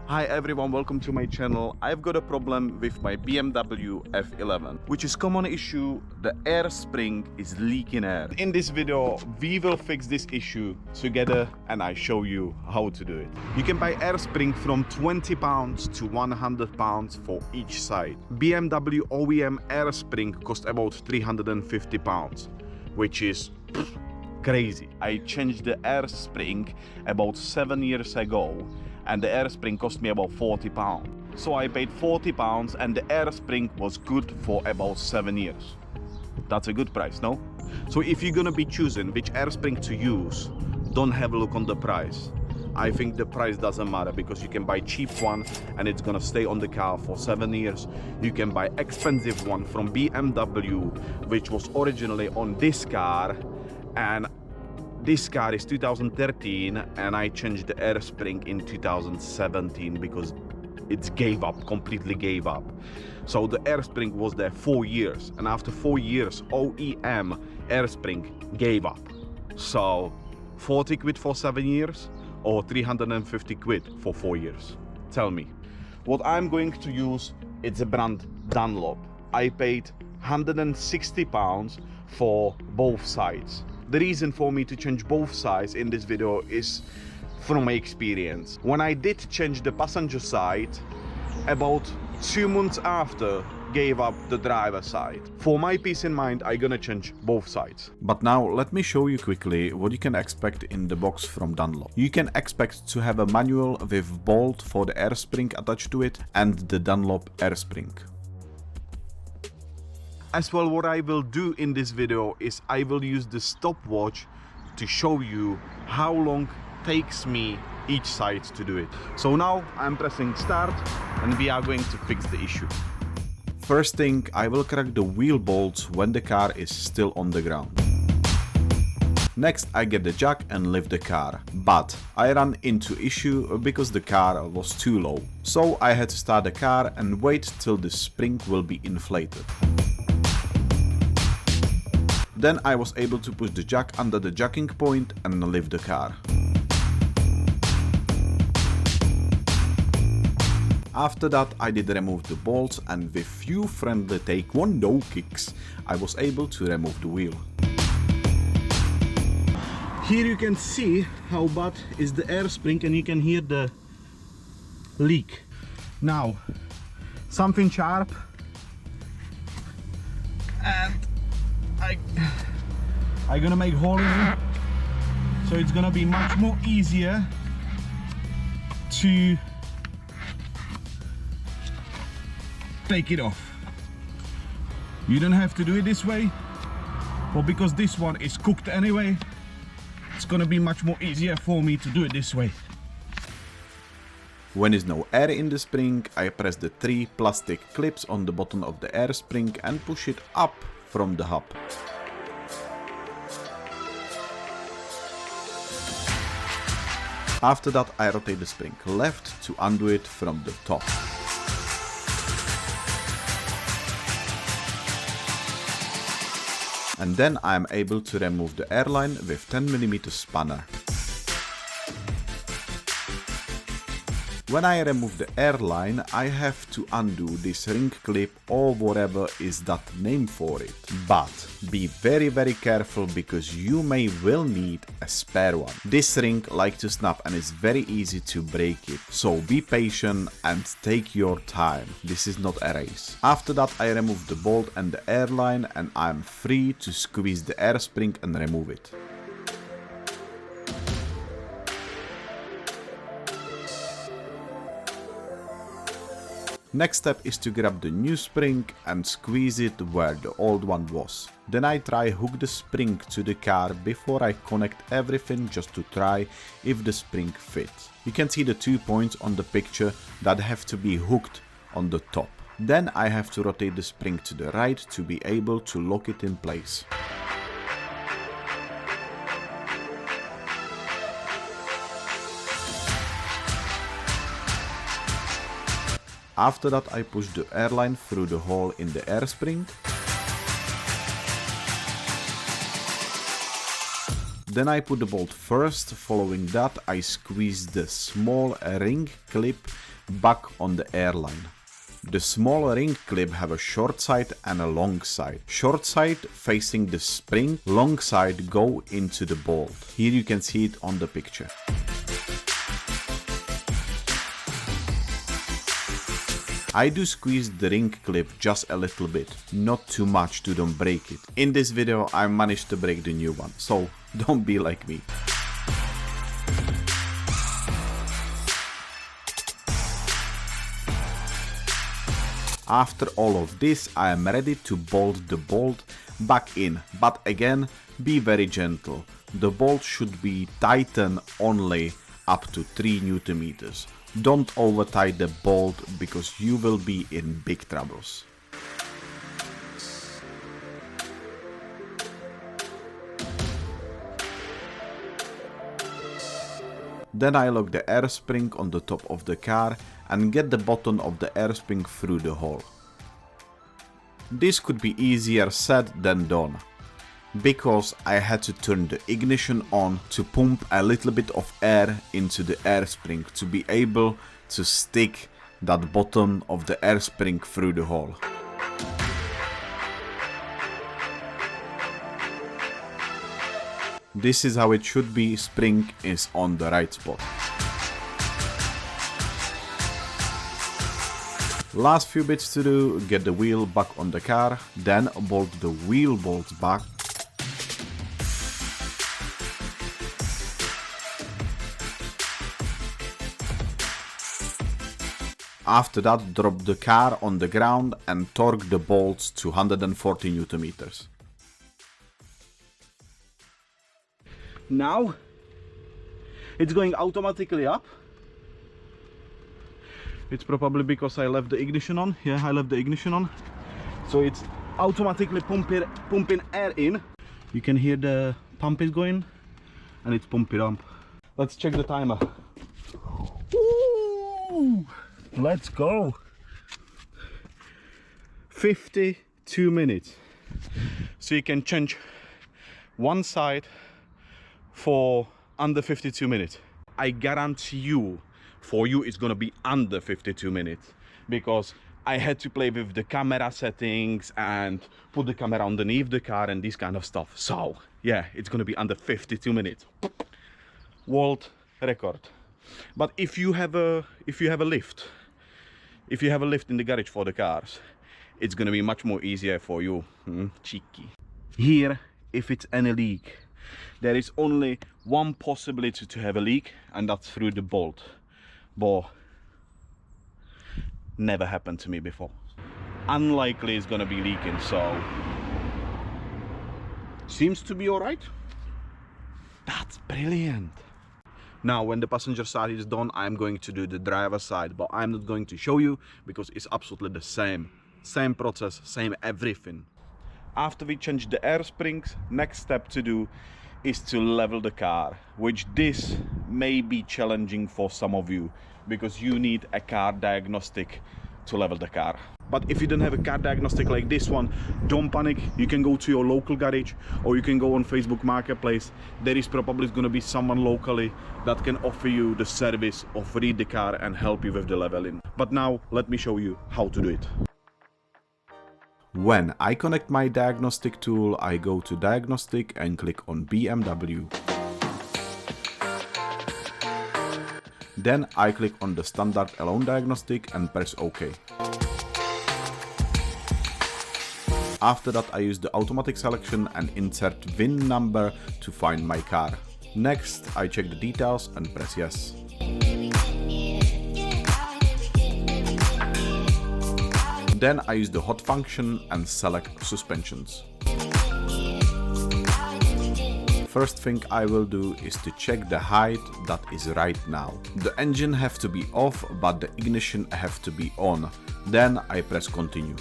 Hi everyone, welcome to my channel. I've got a problem with my BMW F11, which is common issue. The air spring is leaking air. In this video, we will fix this issue together and I show you how to do it. You can buy air spring from £20 to £100 for each side. BMW OEM air spring cost about £350, which is crazy. I changed the air spring about 7 years ago and the air spring cost me about £40. So I paid £40 and the air spring was good for about 7 years. That's a good price, no? So if you're gonna be choosing which air spring to use, don't have a look on the price. I think the price doesn't matter because you can buy cheap one and it's gonna stay on the car for 7 years. You can buy expensive one from BMW, which was originally on this car, and this car is 2013 and I changed the air spring in 2017 because it completely gave up. So the air spring was there 4 years, and after 4 years OEM air spring gave up. So 40 quid for 7 years or 350 quid for 4 years? Tell me. What I'm going to use, it's a brand Dunlop. I paid £160 for both sides. The reason for me to change both sides in this video is from my experience. When I did change the passenger side, about 2 months after, gave up the driver side. For my peace in mind, I'm gonna change both sides. But now let me show you quickly what you can expect in the box from Dunlop. You can expect to have a manual with bolt for the air spring attached to it and the Dunlop air spring. As well, what I will do in this video is I will use the stopwatch to show you how long takes me each side to do it. So now I'm pressing start and we are going to fix the issue. First thing, I will crack the wheel bolts when the car is still on the ground. Next, I get the jack and lift the car, but I ran into issue because the car was too low. So I had to start the car and wait till the spring will be inflated. Then I was able to push the jack under the jacking point and lift the car. After that I did remove the bolts, and with few friendly taekwondo kicks I was able to remove the wheel. Here you can see how bad is the air spring and you can hear the leak. Now something sharp and I'm gonna make hole in it, so it's gonna be much more easier to take it off. You don't have to do it this way, but because this one is cooked anyway, it's gonna be much more easier for me to do it this way. When there's no air in the spring, I press the 3 plastic clips on the bottom of the air spring and push it up from the hub. After that I rotate the spring left to undo it from the top. And then I am able to remove the airline with 10mm spanner. When I remove the airline, I have to undo this ring clip or whatever is that name for it. But be very careful because you will need a spare one. This ring likes to snap and it's very easy to break it. So be patient and take your time. This is not a race. After that I remove the bolt and the airline and I'm free to squeeze the air spring and remove it. Next step is to grab the new spring and squeeze it where the old one was. Then I try hook the spring to the car before I connect everything just to try if the spring fits. You can see the 2 points on the picture that have to be hooked on the top. Then I have to rotate the spring to the right to be able to lock it in place. After that I push the airline through the hole in the air spring. Then I put the bolt first, following that I squeeze the small ring clip back on the airline. The small ring clip have a short side and a long side. Short side facing the spring, long side go into the bolt. Here you can see it on the picture. I do squeeze the ring clip just a little bit, not too much to don't break it. In this video I managed to break the new one, so don't be like me. After all of this, I am ready to bolt the bolt back in, but again, be very gentle. The bolt should be tightened only up to 3 Newton meters. Don't over tie the bolt because you will be in big troubles. Then I lock the air spring on the top of the car and get the bottom of the air spring through the hole. This could be easier said than done, because I had to turn the ignition on to pump a little bit of air into the air spring to be able to stick that bottom of the air spring through the hole. This is how it should be, spring is on the right spot. Last few bits to do, get the wheel back on the car, then bolt the wheel bolts back. After that, drop the car on the ground and torque the bolts to 140 Newton meters. Now it's going automatically up. It's probably because I left the ignition on. Yeah, I left the ignition on. So it's automatically pumping air in. You can hear the pump is going and it's pumping up. Let's check the timer. Ooh, let's go. 52 minutes. So you can change one side for under 52 minutes. I guarantee you, for you it's gonna be under 52 minutes, because I had to play with the camera settings and put the camera underneath the car and this kind of stuff. So yeah, it's gonna be under 52 minutes. World record. But if you have a lift, if you have a lift in the garage for the cars, it's gonna be much more easier for you. Cheeky. Here, if it's any leak, there is only one possibility to have a leak, and that's through the bolt. But never happened to me before. Unlikely it's gonna be leaking, so seems to be all right. That's brilliant. Now when the passenger side is done, I'm going to do the driver side, but I'm not going to show you because it's absolutely the same process, same everything. After we change the air springs, next step to do is to level the car, which this may be challenging for some of you because you need a car diagnostic to level the car. But if you don't have a car diagnostic like this one, don't panic. You can go to your local garage or you can go on Facebook Marketplace. There is probably going to be someone locally that can offer you the service of read the car and help you with the leveling. But now let me show you how to do it. When I connect my diagnostic tool, I go to diagnostic and click on BMW. Then I click on the standard alone diagnostic and press OK. After that I use the automatic selection and insert VIN number to find my car. Next I check the details and press yes. Then I use the hot function and select suspensions. First thing I will do is to check the height that is right now. The engine have to be off, but the ignition have to be on. Then I press continue.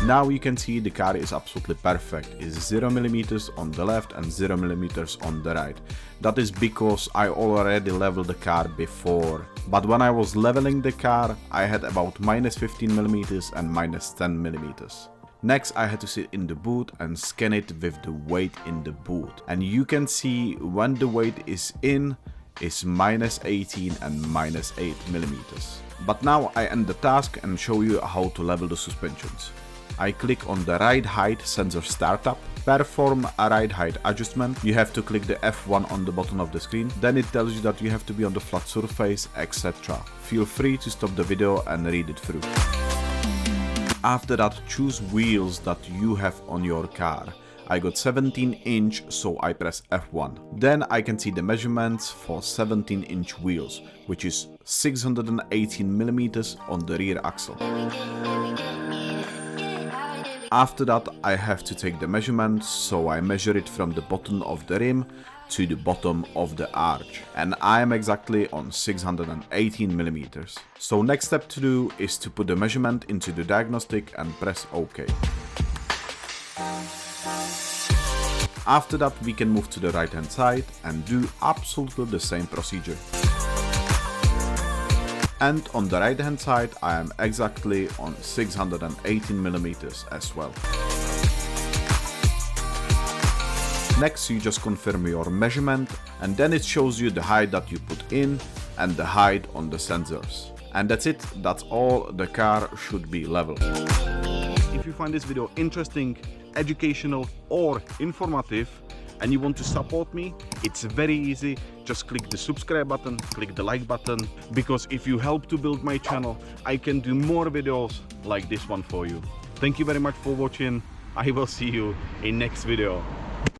Now you can see the car is absolutely perfect. It's 0 mm on the left and 0 mm on the right. That is because I already leveled the car before. But when I was leveling the car, I had about -15 mm and -10 mm. Next I had to sit in the boot and scan it with the weight in the boot. And you can see when the weight is in, is -18 and -8 millimeters. But now I end the task and show you how to level the suspensions. I click on the ride height sensor startup, perform a ride height adjustment. You have to click the F1 on the bottom of the screen, then it tells you that you have to be on the flat surface, etc. Feel free to stop the video and read it through. After that, choose wheels that you have on your car. I got 17-inch, so I press F1. Then I can see the measurements for 17-inch wheels, which is 618 millimeters on the rear axle. After that, I have to take the measurement, so I measure it from the bottom of the rim to the bottom of the arch, and I am exactly on 618 millimeters. So next step to do is to put the measurement into the diagnostic and press OK. After that, we can move to the right hand side and do absolutely the same procedure. And on the right hand side, I am exactly on 618 millimeters as well. Next, you just confirm your measurement, and then it shows you the height that you put in and the height on the sensors. And that's it, that's all. The car should be level. If you find this video interesting, educational or informative, and you want to support me, it's very easy. Just click the subscribe button, click the like button, because if you help to build my channel, I can do more videos like this one for you. Thank you very much for watching. I will see you in next video.